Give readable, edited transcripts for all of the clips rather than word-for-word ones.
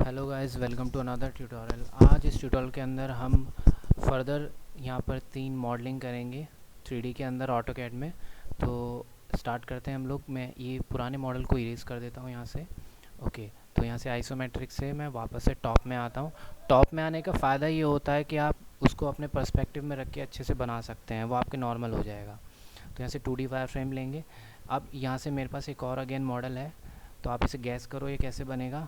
Hello guys, welcome to another tutorial. आज इस tutorial के अंदर हम फर्दर यहाँ पर 3 मॉडलिंग करेंगे 3D के अंदर ऑटोकैड में। तो स्टार्ट करते हैं हम लोग। मैं ये पुराने मॉडल को इरेज कर देता हूँ यहाँ से। ओके, तो यहाँ से आइसोमेट्रिक से मैं वापस से टॉप में आता हूँ। टॉप में आने का फ़ायदा ये होता है कि आप उसको अपने पर्सपेक्टिव में रख के अच्छे से बना सकते हैं, वो आपके नॉर्मल हो जाएगा। तो यहाँ से 2D वायर फ्रेम लेंगे। अब यहाँ से मेरे पास एक और अगेन मॉडल है, तो आप इसे गैस करो ये कैसे बनेगा।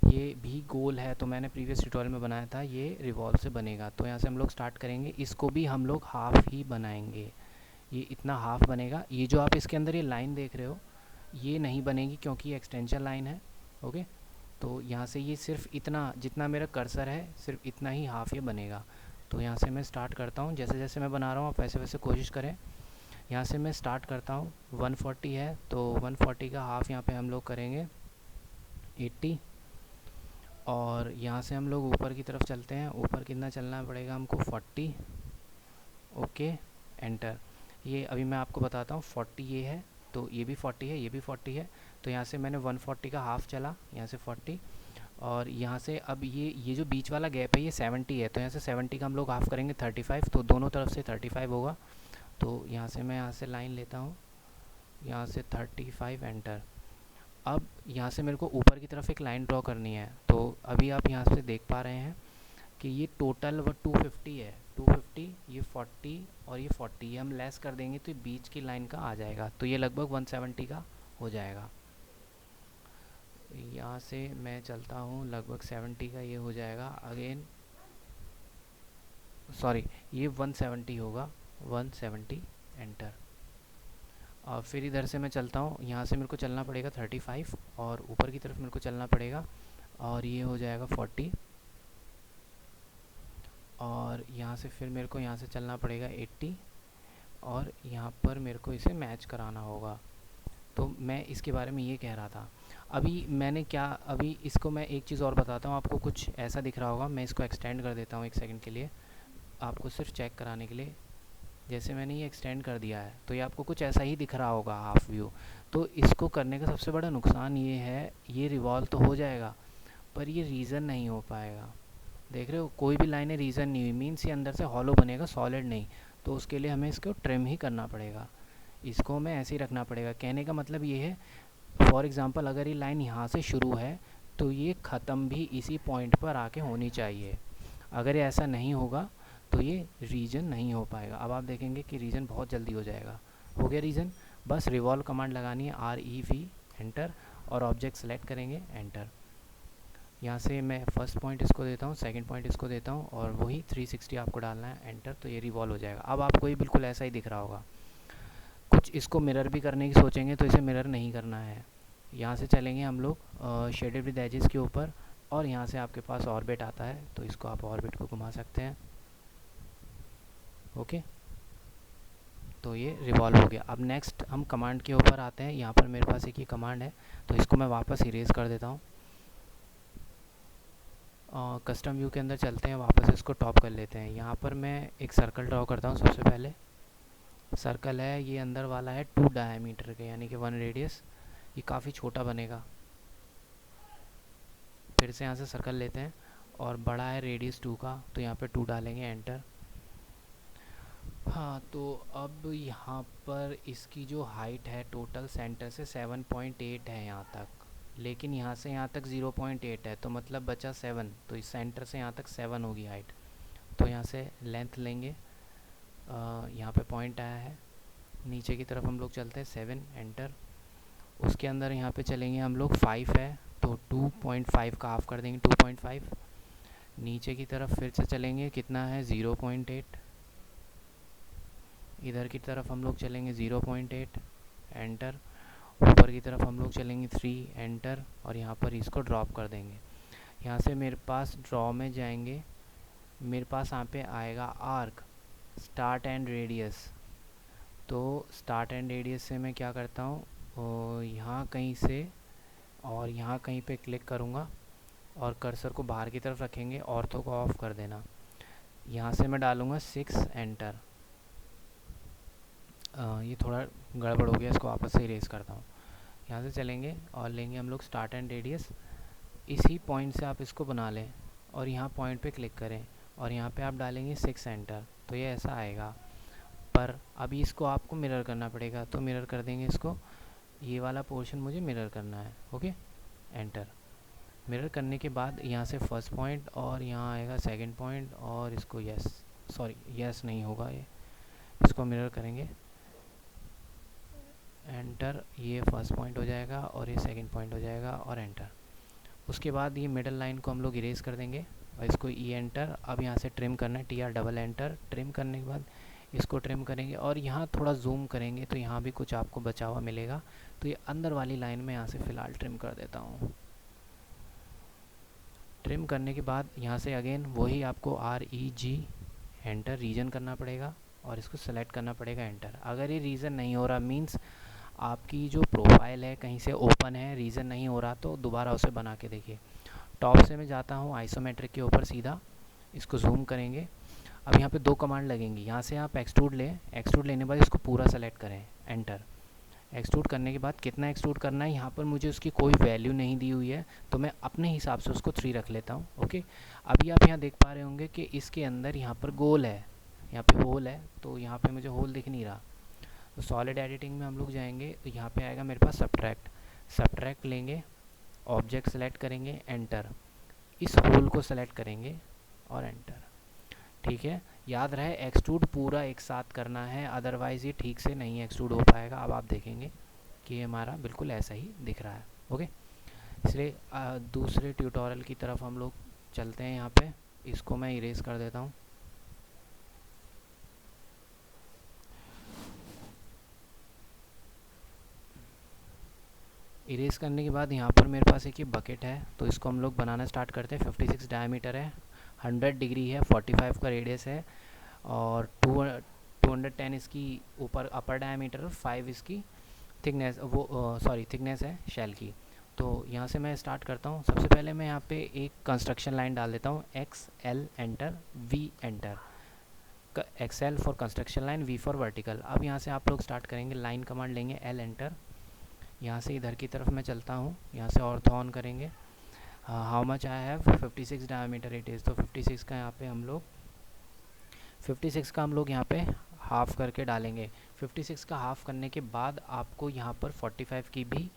ये भी गोल है, तो मैंने प्रीवियस ट्यूटोरियल में बनाया था, ये रिवॉल्व से बनेगा। तो यहाँ से हम लोग स्टार्ट करेंगे। इसको भी हम लोग हाफ ही बनाएंगे, ये इतना हाफ बनेगा। ये जो आप इसके अंदर ये लाइन देख रहे हो ये नहीं बनेगी क्योंकि ये एक्सटेंशन लाइन है। ओके, तो यहाँ से ये सिर्फ इतना जितना मेरा कर्सर है सिर्फ इतना ही हाफ ये बनेगा। तो यहाँ से मैं स्टार्ट करता हूँ, जैसे जैसे मैं बना रहा हूँ आप वैसे वैसे कोशिश करें। यहाँ से मैं स्टार्ट करता हूँ, 140 है तो 140 का हाफ यहाँ पे हम लोग करेंगे 80। और यहाँ से हम लोग ऊपर की तरफ चलते हैं। ऊपर कितना चलना पड़ेगा हमको, 40। Okay, enter. ये अभी मैं आपको बताता हूँ, 40 ये है तो ये भी 40 है, ये भी 40 है। तो यहाँ से मैंने 140 का हाफ चला, यहाँ से 40। और यहाँ से अब ये जो बीच वाला गैप है ये 70 है, तो यहाँ से 70 का हम लोग हाफ करेंगे 35। तो दोनों तरफ से 35 होगा। तो यहाँ से मैं यहाँ से लाइन लेता हूँ, यहाँ से 35, एंटर। अब यहाँ से मेरे को ऊपर की तरफ एक लाइन ड्रॉ करनी है। तो अभी आप यहाँ से देख पा रहे हैं कि ये टोटल वो 250 है। 250, ये 40 और ये 40, ये हम लेस कर देंगे तो ये बीच की लाइन का आ जाएगा। तो ये लगभग 170 का हो जाएगा। यहाँ से मैं चलता हूँ, लगभग 70 का ये हो जाएगा। अगेन सॉरी, ये 170 होगा, 170, एंटर। और फिर इधर से मैं चलता हूँ, यहाँ से मेरे को चलना पड़ेगा 35 और ऊपर की तरफ मेरे को चलना पड़ेगा और ये हो जाएगा 40। और यहाँ से फिर मेरे को यहाँ से चलना पड़ेगा 80 और यहाँ पर मेरे को इसे मैच कराना होगा। तो मैं इसके बारे में ये कह रहा था। अभी मैंने क्या, अभी इसको मैं एक चीज़ और बताता हूँ आपको। कुछ ऐसा दिख रहा होगा, मैं इसको एक्सटेंड कर देता हूँ 1 सेकंड के लिए आपको सिर्फ चेक कराने के लिए। जैसे मैंने ये एक्सटेंड कर दिया है तो ये आपको कुछ ऐसा ही दिख रहा होगा हाफ व्यू। तो इसको करने का सबसे बड़ा नुकसान ये है, ये रिवॉल्व तो हो जाएगा पर ये रीज़न नहीं हो पाएगा। देख रहे हो, कोई भी लाइनें रीज़न नहीं हुई, मीन्स ये अंदर से हॉलो बनेगा, सॉलिड नहीं। तो उसके लिए हमें इसको ट्रिम ही करना पड़ेगा, इसको हमें ऐसे ही रखना पड़ेगा। कहने का मतलब ये है, फॉर एग्ज़ाम्पल अगर ये लाइन यहाँ से शुरू है तो ये ख़त्म भी इसी पॉइंट पर आके होनी चाहिए। अगर ये ऐसा नहीं होगा तो ये रीजन नहीं हो पाएगा। अब आप देखेंगे कि रीजन बहुत जल्दी हो जाएगा। हो गया रीजन, बस रिवॉल्व कमांड लगानी है, REV, एंटर। और ऑब्जेक्ट सेलेक्ट करेंगे, एंटर। यहाँ से मैं फर्स्ट पॉइंट इसको देता हूँ, सेकंड पॉइंट इसको देता हूँ और वही 360 आपको डालना है, एंटर। तो ये रिवॉल्व हो जाएगा। अब आपको ये बिल्कुल ऐसा ही दिख रहा होगा। कुछ इसको मिरर भी करने की सोचेंगे तो इसे मिरर नहीं करना है। यहाँ से चलेंगे हम लोग शेडेड विद एजेस के ऊपर और यहाँ से आपके पास ऑर्बिट आता है तो इसको आप ऑर्बिट को घुमा सकते हैं। ओके, तो ये रिवॉल्व हो गया। अब नेक्स्ट हम कमांड के ऊपर आते हैं। यहाँ पर मेरे पास एक ही कमांड है तो इसको मैं वापस इरेज कर देता हूँ। कस्टम व्यू के अंदर चलते हैं, वापस इसको टॉप कर लेते हैं। यहाँ पर मैं एक सर्कल ड्रॉ करता हूँ। सबसे पहले सर्कल है, ये अंदर वाला है 2 डायमीटर के, यानी कि 1 रेडियस। ये काफ़ी छोटा बनेगा। फिर से यहाँ से सर्कल लेते हैं और बड़ा है रेडियस 2 का, तो यहाँ पे 2 डालेंगे, एंटर। हाँ, तो अब यहाँ पर इसकी जो हाइट है टोटल सेंटर से 7.8 है यहाँ तक, लेकिन यहाँ से यहाँ तक 0.8 है, तो मतलब बचा 7। तो इस सेंटर से यहाँ तक 7 होगी हाइट। तो यहाँ से लेंथ लेंगे, यहाँ पे पॉइंट आया है, नीचे की तरफ हम लोग चलते हैं 7, एंटर। उसके अंदर यहाँ पे चलेंगे हम लोग, 5 है तो 2.5 का हाफ कर देंगे, 2.5। नीचे की तरफ फिर से चलेंगे, कितना है 0.8। इधर की तरफ हम लोग चलेंगे 0.8, एंटर। ऊपर की तरफ हम लोग चलेंगे 3, एंटर। और यहाँ पर इसको ड्रॉप कर देंगे। यहाँ से मेरे पास ड्रॉ में जाएंगे, मेरे पास यहाँ पे आएगा आर्क, स्टार्ट एंड रेडियस। तो स्टार्ट एंड रेडियस से मैं क्या करता हूँ, यहाँ कहीं से और यहाँ कहीं पे क्लिक करूँगा और कर्सर को बाहर की तरफ रखेंगे, ऑर्थो को ऑफ कर देना। यहाँ से मैं डालूँगा 6, एंटर। ये थोड़ा गड़बड़ हो गया, इसको वापस से इरेज करता हूँ। यहाँ से चलेंगे और लेंगे हम लोग स्टार्ट एंड रेडियस, इसी पॉइंट से आप इसको बना लें और यहाँ पॉइंट पे क्लिक करें और यहाँ पे आप डालेंगे 6 एंटर, तो ये ऐसा आएगा। पर अभी इसको आपको मिरर करना पड़ेगा, तो मिरर कर देंगे इसको, ये वाला पोर्शन मुझे मिरर करना है। Okay, enter. मिरर करने के बाद यहाँ से फर्स्ट पॉइंट और यहाँ आएगा सेकंड पॉइंट और इसको यस नहीं होगा, ये इसको मिरर करेंगे, एंटर। ये फर्स्ट पॉइंट हो जाएगा और ये सेकंड पॉइंट हो जाएगा और एंटर। उसके बाद ये मिडल लाइन को हम लोग इरेज कर देंगे और इसको ई एंटर। अब यहाँ से ट्रिम करना है, TR डबल एंटर। ट्रिम करने के बाद इसको ट्रिम करेंगे और यहाँ थोड़ा जूम करेंगे तो यहाँ भी कुछ आपको बचा हुआ मिलेगा। तो ये अंदर वाली लाइन में यहाँ से फ़िलहाल ट्रिम कर देता हूँ। ट्रिम करने के बाद यहाँ से अगेन वही आपको REG एंटर रीजन करना पड़ेगा और इसको सेलेक्ट करना पड़ेगा, एंटर। अगर ये रीजन नहीं हो रहा मीन्स आपकी जो प्रोफाइल है कहीं से ओपन है, रीजन नहीं हो रहा, तो दोबारा उसे बना के देखिए। टॉप से मैं जाता हूँ आइसोमेट्रिक के ऊपर सीधा, इसको जूम करेंगे। अब यहाँ पे 2 कमांड लगेंगी। यहाँ से आप एक्सट्रूड लें, एक्सट्रूड लेने के बाद इसको पूरा सेलेक्ट करें, एंटर। एक्सट्रूड करने के बाद कितना एक्सट्रूड करना है, यहाँ पर मुझे उसकी कोई वैल्यू नहीं दी हुई है, तो मैं अपने हिसाब से उसको 3 रख लेता हूँ। ओके, अभी आप यहाँ देख पा रहे होंगे कि इसके अंदर यहाँ पर गोल है, यहाँ पे होल है, तो यहाँ पे मुझे होल दिख नहीं रहा। तो सॉलिड एडिटिंग में हम लोग जाएंगे तो यहाँ पे आएगा मेरे पास सब्ट्रैक्ट लेंगे, ऑब्जेक्ट सेलेक्ट करेंगे, एंटर। इस होल को सेलेक्ट करेंगे और एंटर। ठीक है, याद रहे एक्सट्रूड पूरा एक साथ करना है, अदरवाइज़ ये ठीक से नहीं एक्सट्रूड हो पाएगा। अब आप देखेंगे कि ये हमारा बिल्कुल ऐसा ही दिख रहा है। ओके, इसलिए दूसरे ट्यूटोरियल की तरफ हम लोग चलते हैं। यहाँ पे इसको मैं इरेज कर देता हूँ। इरेज करने के बाद यहाँ पर मेरे पास एक ये बकेट है, तो इसको हम लोग बनाना स्टार्ट करते हैं। 56 डायमीटर है, 100 डिग्री है, 45 का रेडियस है और 210 इसकी ऊपर अपर डायमीटर, 5 इसकी थिकनेस, थिकनेस है शेल की। तो यहाँ से मैं स्टार्ट करता हूँ। सबसे पहले मैं यहाँ पे एक कंस्ट्रक्शन लाइन डाल देता हूँ, XL enter, V enter. XL for construction line, V for vertical. अब यहाँ से आप लोग स्टार्ट करेंगे, लाइन कमांड लेंगे, L एंटर। यहाँ से इधर की तरफ मैं चलता हूँ, यहाँ से ऑर्थो ऑन करेंगे। How much I have, 56 diameter it is, तो 56 का यहाँ पे हम लोग 56 का हम लोग यहाँ पे हाफ़ करके डालेंगे। 56 का हाफ़ करने के बाद आपको यहाँ पर 45 की भी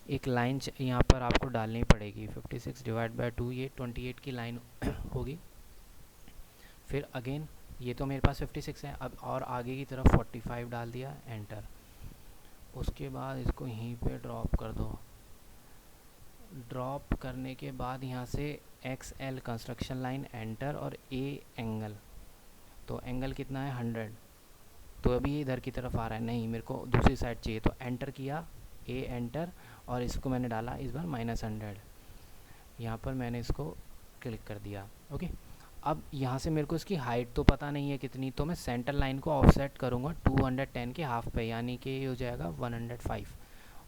एक लाइन यहाँ पर आपको डालनी पड़ेगी। 56 डिवाइड बाय 2, ये 28 की लाइन होगी। फिर अगेन ये तो मेरे पास 56 है, अब और आगे की तरफ 45 डाल दिया, एंटर। उसके बाद इसको यहीं पे ड्रॉप कर दो। ड्रॉप करने के बाद यहाँ से XL कंस्ट्रक्शन लाइन, एंटर, और A एंगल, तो एंगल कितना है 100, तो अभी इधर की तरफ आ रहा है, नहीं मेरे को दूसरी साइड चाहिए, तो एंटर किया, A एंटर, और इसको मैंने डाला इस बार -100। यहाँ पर मैंने इसको क्लिक कर दिया। ओके, अब यहाँ से मेरे को इसकी हाइट तो पता नहीं है कितनी, तो मैं सेंटर लाइन को ऑफसेट करूँगा 210 के हाफ पे, यानी कि ये हो जाएगा 105।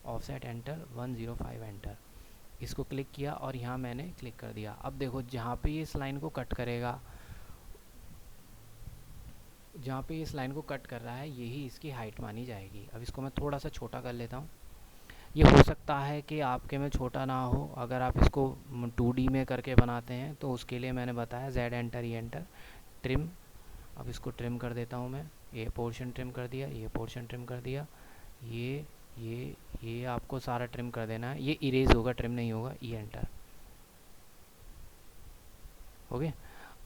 Offset enter, 105 enter. इसको क्लिक किया और यहाँ मैंने क्लिक कर दिया। अब देखो जहाँ पे ये इस लाइन को कट करेगा, जहाँ पे इस लाइन को कट कर रहा है, यही इसकी हाइट मानी जाएगी। अब इसको मैं थोड़ा सा छोटा कर लेता हूँ। ये हो सकता है कि आपके में छोटा ना हो, अगर आप इसको 2D में करके बनाते हैं तो उसके लिए मैंने बताया Z enter, E enter, trim. अब इसको ट्रिम कर देता हूँ मैं, ये पोर्शन ट्रिम कर दिया, ये पोर्शन ट्रिम कर दिया, ये आपको सारा ट्रिम कर देना है। ये इरेज होगा, ट्रिम नहीं होगा, E एंटर। ओके,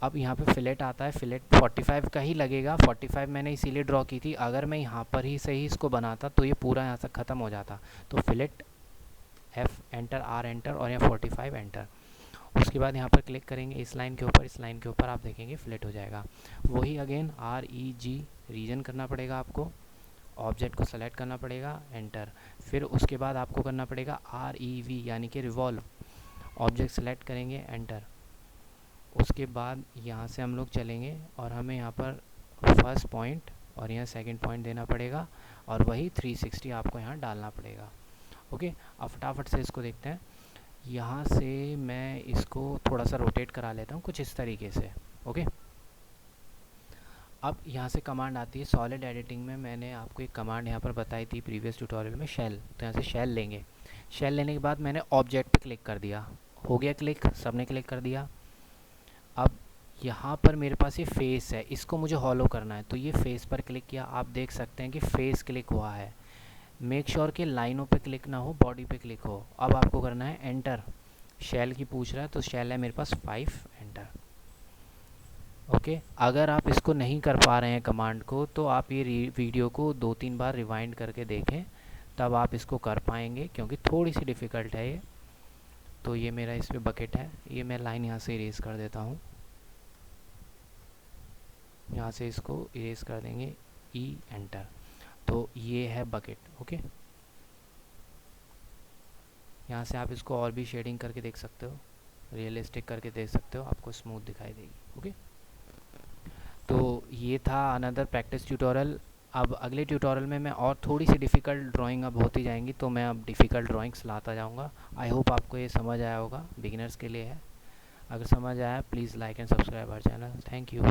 अब यहाँ पे फिलेट आता है, फिलेट 45 का ही लगेगा। 45 मैंने इसीलिए ड्रॉ की थी, अगर मैं यहाँ पर ही सही इसको बनाता तो ये पूरा यहाँ से ख़त्म हो जाता। तो fillet F enter, R enter, और यहाँ 45 एंटर। उसके बाद यहाँ पर क्लिक करेंगे इस लाइन के ऊपर, इस लाइन के ऊपर आप देखेंगे फिलेट हो जाएगा। वही अगेन REG रीजन करना पड़ेगा आपको, ऑब्जेक्ट को सेलेक्ट करना पड़ेगा, एंटर। फिर उसके बाद आपको करना पड़ेगा REV यानी कि रिवॉल्व, ऑब्जेक्ट सेलेक्ट करेंगे, एंटर। उसके बाद यहाँ से हम लोग चलेंगे और हमें यहाँ पर फर्स्ट पॉइंट और यहाँ सेकंड पॉइंट देना पड़ेगा, और वही 360 आपको यहाँ डालना पड़ेगा। ओके, अब फटाफट से इसको देखते हैं। यहाँ से मैं इसको थोड़ा सा रोटेट करा लेता हूँ कुछ इस तरीके से। ओके, अब यहाँ से कमांड आती है सॉलिड एडिटिंग में, मैंने आपको एक कमांड यहाँ पर बताई थी प्रीवियस ट्यूटोरियल में, शेल। तो यहाँ से शेल लेंगे। शेल लेने के बाद मैंने ऑब्जेक्ट पे क्लिक कर दिया, हो गया क्लिक, सबने क्लिक कर दिया। अब यहाँ पर मेरे पास ये फेस है, इसको मुझे हॉलो करना है, तो ये फेस पर क्लिक किया, आप देख सकते हैं कि फेस क्लिक हुआ है। मेक श्योर कि लाइनों पे क्लिक ना हो, बॉडी पे क्लिक हो। अब आपको करना है एंटर। शेल की पूछ रहा है तो शेल है मेरे पास 5, एंटर। ओके, अगर आप इसको नहीं कर पा रहे हैं कमांड को, तो आप ये वीडियो को 2-3 बार रिवाइंड करके देखें, तब आप इसको कर पाएंगे, क्योंकि थोड़ी सी डिफ़िकल्ट है ये। तो ये मेरा इस पर बकेट है, ये मैं लाइन यहाँ से इरेज कर देता हूँ, यहाँ से इसको इरेज कर देंगे, ई एंटर। तो ये है बकेट। ओके, यहाँ से आप इसको और भी शेडिंग करके देख सकते हो, रियलिस्टिक करके देख सकते हो, आपको स्मूथ दिखाई देगी। ओके, तो ये था अनदर प्रैक्टिस ट्यूटोरियल। अब अगले ट्यूटोरियल में मैं और थोड़ी सी डिफ़िकल्ट ड्राइंग अब होती जाएंगी, तो मैं अब डिफ़िकल्ट ड्राइंग्स लाता जाऊँगा। आई होप आपको ये समझ आया होगा, बिगिनर्स के लिए है। अगर समझ आया please like and subscribe our channel. Thank you.